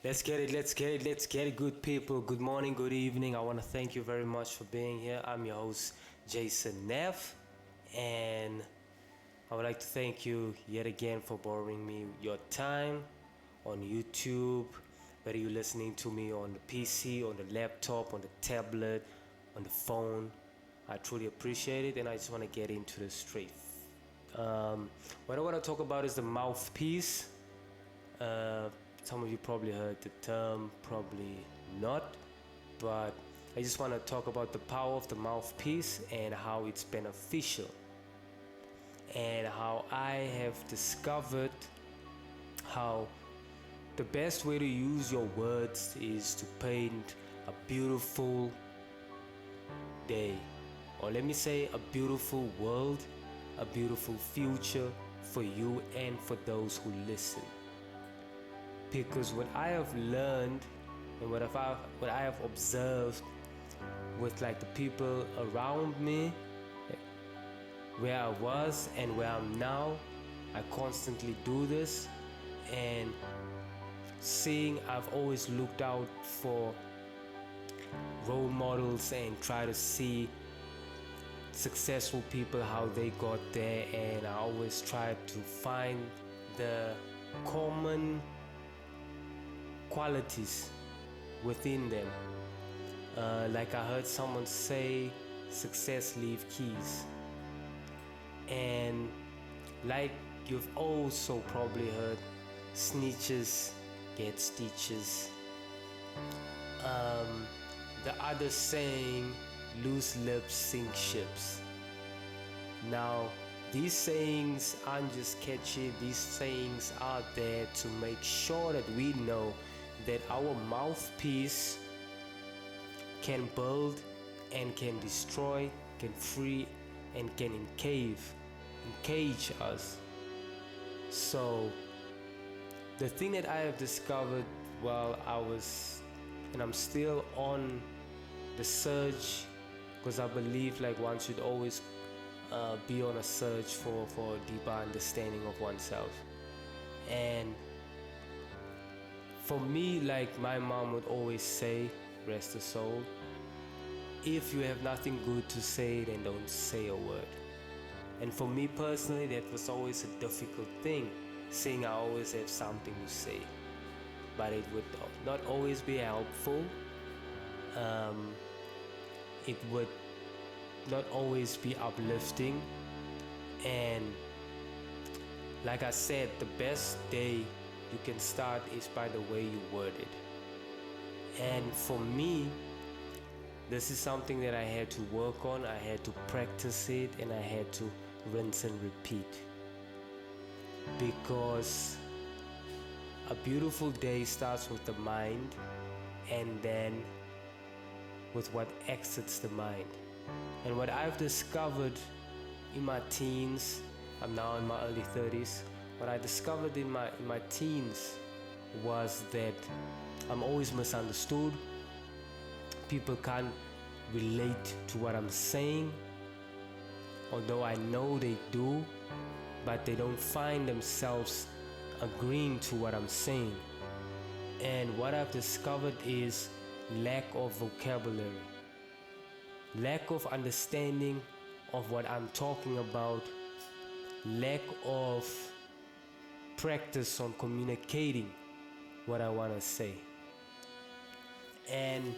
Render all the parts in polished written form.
Let's get it, good people. Good morning, good evening. I want to thank you very much for being here. I'm your host, Jason Neff, and I would like to thank you yet again for borrowing me your time on YouTube, whether you're listening to me on the PC, on the laptop, on the tablet, on the phone. I truly appreciate it, and I just want to get into this straight. What I want to talk about is the mouthpiece. Uh, some of you probably heard the term, probably not, but I just want to talk about the power of the mouthpiece and how it's beneficial, and how I have discovered how the best way to use your words is to paint a beautiful day, or let me say a beautiful world, a beautiful future for you and for those who listen. Because what I have learned and what I have observed with like the people around me, where I was and where I'm now, I constantly do this. And seeing, I've always looked out for role models and try to see successful people, how they got there, and I always try to find the common qualities within them. Like I heard someone say, success leave keys. And like you've also probably heard, snitches get stitches. The other saying, loose lips sink ships. Now, these sayings aren't just catchy, these sayings are there to make sure that we know that our mouthpiece can build and can destroy, can free and can encage us. So the thing that I have discovered while I was, and I'm still on the search, because I believe like one should always be on a search for a deeper understanding of oneself. And for me, like my mom would always say, rest her soul, if you have nothing good to say, then don't say a word. And for me personally, that was always a difficult thing, saying I always have something to say, but it would not always be helpful. It would not always be uplifting. And like I said, the best day you can start is by the way you word it. And for me, this is something that I had to work on. I had to practice it, and I had to rinse and repeat. Because a beautiful day starts with the mind, and then with what exits the mind. And what I've discovered in my teens, I'm now in my early 30s, what I discovered in my teens was that I'm always misunderstood. People can't relate to what I'm saying, although I know they do, but they don't find themselves agreeing to what I'm saying. And what I've discovered is lack of vocabulary, lack of understanding of what I'm talking about, lack of practice on communicating what I want to say. And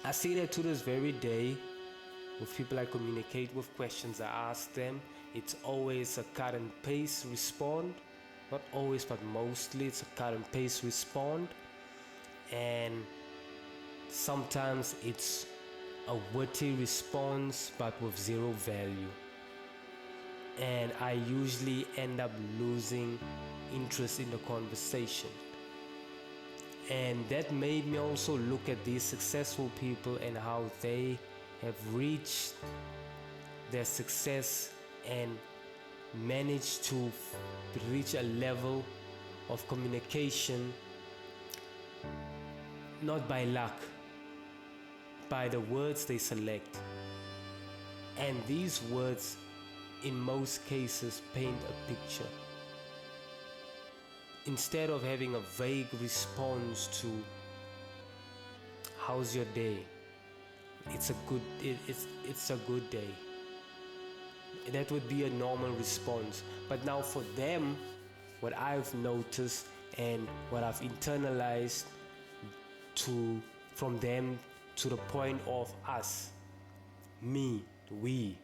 I see that to this very day with people I communicate with, questions I ask them, it's always a cut and paste respond. Not always, but mostly it's a cut and paste respond. And sometimes it's a witty response but with zero value. And I usually end up losing interest in the conversation. And that made me also look at these successful people and how they have reached their success and managed to reach a level of communication, not by luck, by the words they select. And these words, in most cases, paint a picture. instead of having a vague response to how's your day, it's a good day. That would be a normal response. But now for them, what I've noticed and what I've internalized to from them to the point of us, me, we,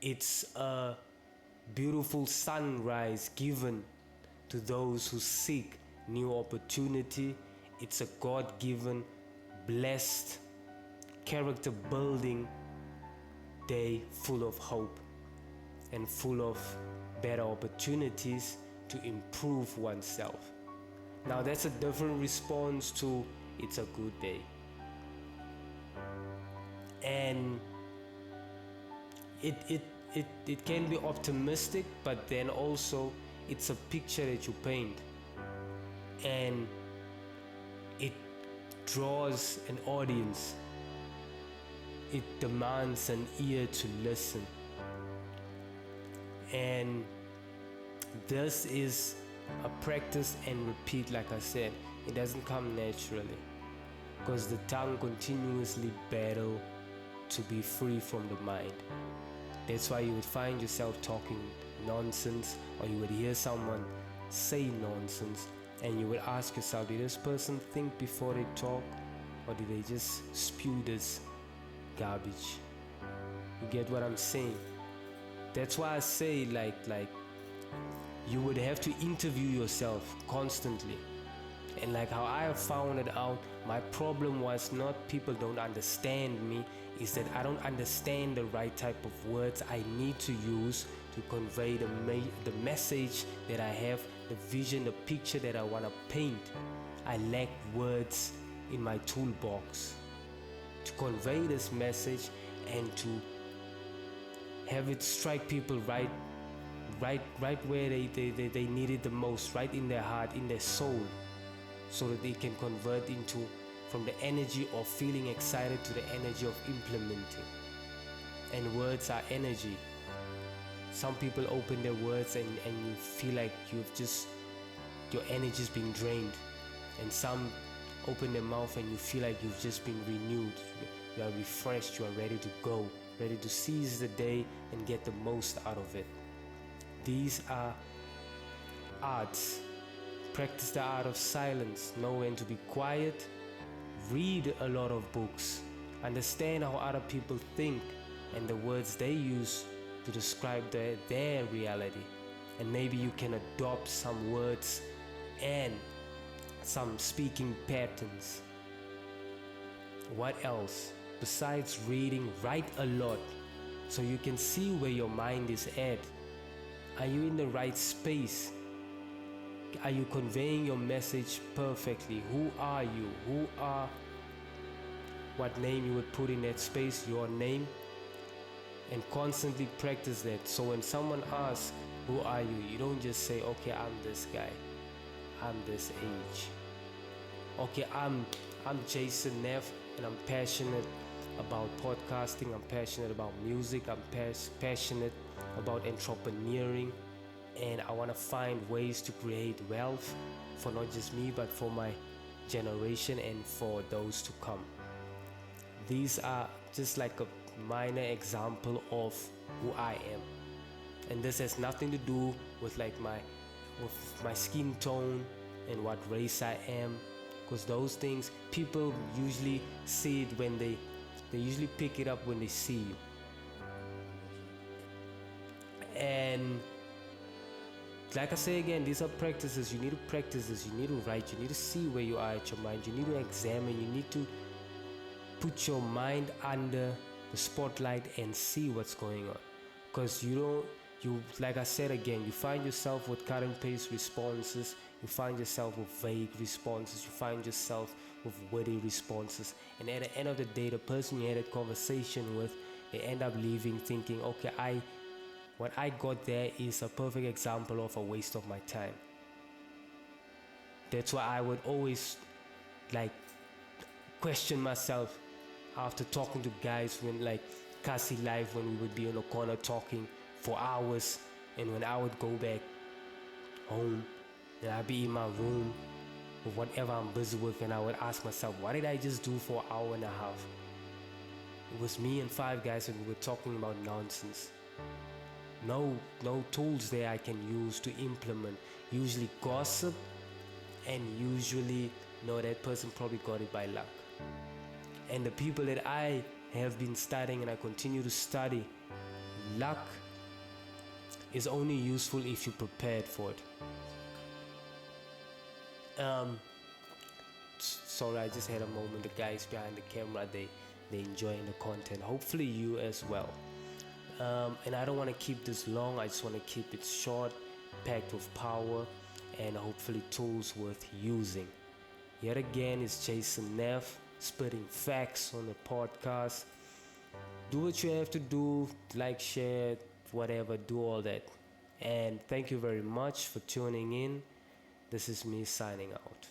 it's a beautiful sunrise given to those who seek new opportunity. It's a God-given, blessed, character building day full of hope and full of better opportunities to improve oneself. Now that's a different response to it's a good day. And it can be optimistic, but then also it's a picture that you paint, and it draws an audience. It demands an ear to listen. And this is a practice and repeat. Like I said, it doesn't come naturally, because the tongue continuously battle to be free from the mind. That's why you would find yourself talking nonsense, or you would hear someone say nonsense, and you would ask yourself, did this person think before they talk, or did they just spew this garbage? You get what I'm saying? That's why I say like you would have to interview yourself constantly. And like how I have found it out, my problem was not people don't understand me, is that I don't understand the right type of words I need to use to convey the message that I have, the vision, the picture that I want to paint. I lack words in my toolbox to convey this message and to have it strike people right where they need it the most, right in their heart, in their soul, so that they can convert into from the energy of feeling excited to the energy of implementing. And words are energy. Some people open their words and you feel like your energy's being drained, and some open their mouth and you feel like you've just been renewed. You are refreshed, you are ready to go, ready to seize the day and get the most out of it. These are arts. Practice the art of silence. Know when to be quiet. Read a lot of books. Understand how other people think and the words they use to describe their reality. And maybe you can adopt some words and some speaking patterns. What else? Besides reading, write a lot so you can see where your mind is at. Are you in the right space? Are you conveying your message perfectly? Who are you? Who are what name you would put in that space, your name, and constantly practice that. So when someone asks, who are you? You don't just say, okay, I'm this guy, I'm this age. Okay, I'm Jason Neff, and I'm passionate about podcasting, I'm passionate about music, I'm passionate about entrepreneuring, and I want to find ways to create wealth for not just me, but for my generation and for those to come. These are just like a minor example of who I am, and this has nothing to do with my skin tone and what race I am, because those things people usually see it when they usually pick it up when they see you. And like I say again, these are practices. You need to practice this. You need to write. You need to see where you are at your mind. You need to examine. You need to put your mind under the spotlight and see what's going on. Because like I said again, you find yourself with current pace responses. You find yourself with vague responses. You find yourself with witty responses. And at the end of the day, the person you had a conversation with, they end up leaving thinking, okay, what I got there is a perfect example of a waste of my time. That's why I would always question myself after talking to guys when Kasi Live, when we would be on a corner talking for hours, and when I would go back home And I'd be in my room with whatever I'm busy with, and I would ask myself, what did I just do for an hour and a half? It was me and five guys, and we were talking about nonsense. No tools there I can use to implement. Usually gossip, and usually no, that person probably got it by luck. And the people that I have been studying and I continue to study, luck is only useful if you're prepared for it. Sorry, I just had a moment. The guys behind the camera, they enjoying the content. Hopefully you as well. And I don't want to keep this long. I just want to keep it short, packed with power, and hopefully tools worth using. Yet again, it's Jason Neff spitting facts on the podcast. Do what you have to do, like, share, whatever, do all that. And thank you very much for tuning in. This is me signing out.